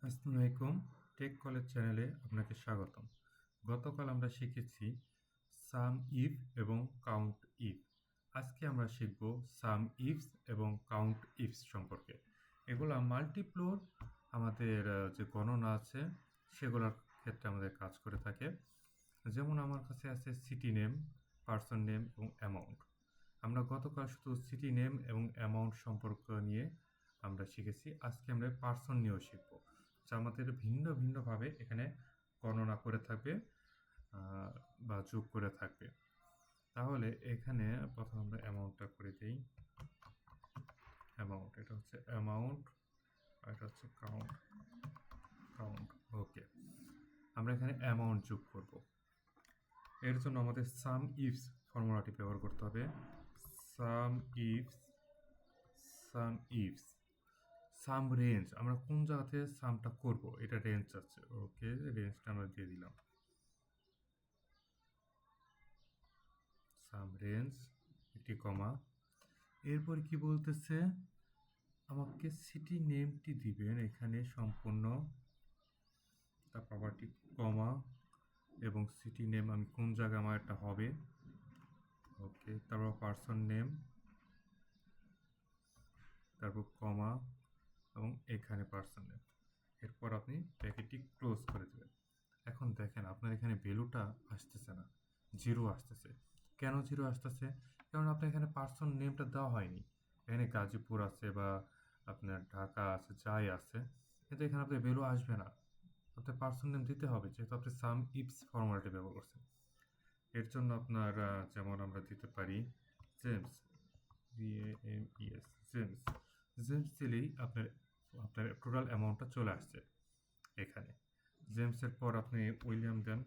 আসসালামু আলাইকুম। Take college চ্যানেলে আপনাকে স্বাগতম। গতকাল আমরা শিখেছি সাম ইফ এবং কাউন্ট ইফ। আজকে আমরা শিখব সাম ইফস এবং কাউন্ট ইফস সম্পর্কে। এগুলা মাল্টিপ্লোর আমাদের যে গণনা আছে সেগুলোর ক্ষেত্রে আমাদের কাজ করে থাকে। যেমন আমার কাছে আছে সিটি নেম, পারসন নেম এবং অ্যামাউন্ট। আমরা গতকাল শুধু সিটি নেম এবং অ্যামাউন্ট সম্পর্ক নিয়ে আমরা শিখেছি। আজকে আমরা পারসন নিয়েও শিখব, যা আমাদের ভিন্ন ভিন্নভাবে এখানে গণনা করে থাকবে বা যোগ করে থাকবে। তাহলে এখানে প্রথম আমরা অ্যামাউন্টটা করে দিই। অ্যামাউন্ট, এটা হচ্ছে অ্যামাউন্ট, আর এটা হচ্ছে কাউন্ট। ওকে, আমরা এখানে অ্যামাউন্ট যোগ করব। এর জন্য আমাদের সাম ইফস ফর্মুলাটি ব্যবহার করতে হবে। সাম ইফস সাম রেঞ্জ, আমরা কোন জায়গাতে সামটা করব এটা রেঞ্জ আছে। ওকে, রেঞ্জটা আমরা দিয়ে দিলাম। সাম রেঞ্জ একটি কমা। এরপর কি বলতেছে, আমাকে সিটি নেমটি দিবেন এখানে সম্পূর্ণ, তারপর আবার কমা এবং সিটি নেম আমি কোন জায়গায় আমার একটা হবে। ওকে, তারপর পারসন নেম, তারপর কমা এবং এখানে পারসন নেম। এরপর আপনি প্যাকেটটি ক্লোজ করে দেবেন। এখন দেখেন আপনার এখানে ভ্যালুটা আসতেছে না, জিরো আসতেছে। কেন জিরো আসতেছে? কারণ আপনার এখানে পার্সন নেমটা দেওয়া হয়নি। এখানে গাজীপুর আছে বা আপনার ঢাকা আছে, যাই আছে, কিন্তু এখানে আপনার ভ্যালু আসবে না। আপনার পার্সন নেম দিতে হবে, যেহেতু আপনি সাম ইপস ফর্মুলাটি ব্যবহার করছেন। এর জন্য আপনার যেমন আমরা দিতে পারি জেমস, JAMES, জেমস। জেমস দিলেই আপনার আপনার টোটাল অ্যামাউন্টটা চলে আসছে এখানে। জেমসের পর আপনি উইলিয়াম দেন,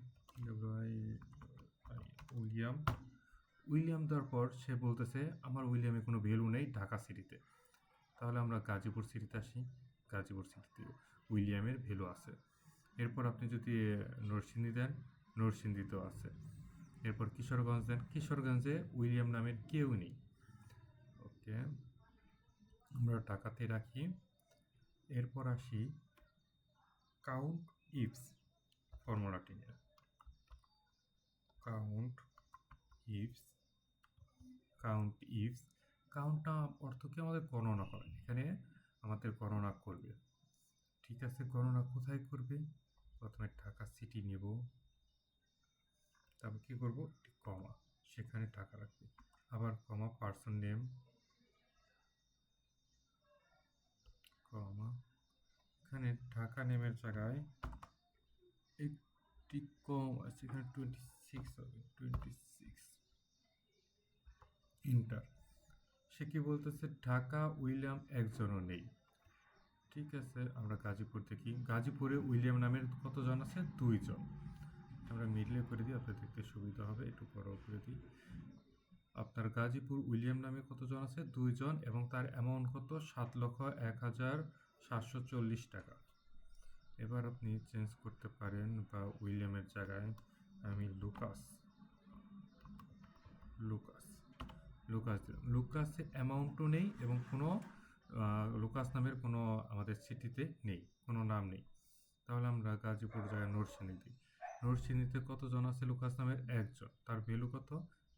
উইলিয়াম দেওয়ার পর সে বলতেছে আমার উইলিয়ামে কোনো ভ্যালু নেই ঢাকা সিটিতে। তাহলে আমরা গাজীপুর সিটিতে আসি, গাজীপুর সিটিতে উইলিয়ামের ভ্যালু আছে। এরপর আপনি যদি নরসিংদী দেন, নরসিংদীতেও আছে। এরপর কিশোরগঞ্জ দেন, কিশোরগঞ্জে উইলিয়াম নামের কেউ নেই। ওকে, আমরা ঢাকাতে রাখি। এরপর আসি কাউন্ট ইফস ফর্মুলাটি নিয়ে। কাউন্ট ইফস, কাউন্টটা অর্থ কি আমাদের গণনা করে, এখানে আমাদের গণনা করবে। ঠিক আছে, গণনা কোথায় করবে? প্রথমে ঢাকা সিটি নেব, তারপর কি করব, কমা, সেখানে টাকা রাখবে, আবার কমা, পার্সন নেম, কমা, এখানে ঢাকা নেমের জায়গায় একটি কম আছে, এখানে 26 হবে, 26, ইন্টার। সে কি বলতেছে, ঢাকা উইলিয়াম একজনও নেই। ঠিক আছে, আমরা গাজীপুর দেখি, গাজীপুরে উইলিয়াম নামের কতজন আছে? 2 জন। আমরা মিডলে করে দিই, আপনার দেখতে সুবিধা হবে, একটু বড় করে দিই। আপনার গাজীপুর উইলিয়াম নামে কতজন আছে? 2 জন, এবং তার অ্যামাউন্ট কত? 7,01,740 টাকা। এবার আপনি চেঞ্জ করতে পারেন, বা উইলিয়ামের জায়গায় আমি লুকাস দিলাম। লুকাসের অ্যামাউন্টও নেই এবং কোনো লুকাস নামের কোনো আমাদের সিটিতে নেই, কোনো নাম নেই। তাহলে আমরা গাজীপুর জায়গায় নরসিংদী দিই। নরসিংদীতে কতজন আছে লুকাস নামের? 1 জন। তার ভ্যালু কত?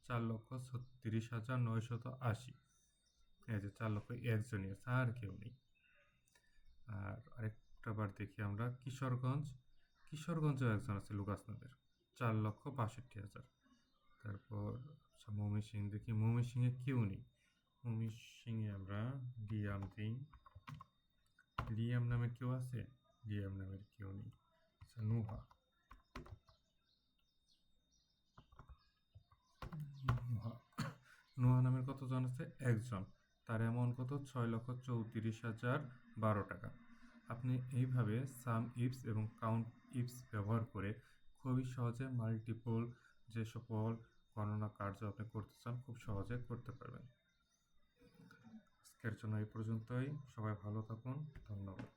4,36,980। এই যে 4,01,000 জনই আছে, আর কেউ নেই। আর আরেকটা বার দেখি আমরা কিশোরগঞ্জেও একজন আছে লুকাস নামের, 4,62,000। তারপর ময়মনসিংহ দেখি, ময়মনসিংহে কেউ নেই। ময়মনসিংহে আমরা লিয়াম দিই, লিয়াম নামের কেউ আছে? লিয়াম নামের কেউ নেই। আচ্ছা, নোহা নামের কতজন আছে? 1 জন। তার অ্যামাউন্ট কত? 6,34,012 টাকা। আপনি এইভাবে সাম ইফস এবং কাউন্ট ইফস ব্যবহার করে খুবই সহজে মাল্টিপল যে সকল গণনা কার্য আপনি করতে চান খুব সহজে করতে পারবেন। আজকের জন্য এই পর্যন্তই। সবাই ভালো থাকুন, ধন্যবাদ।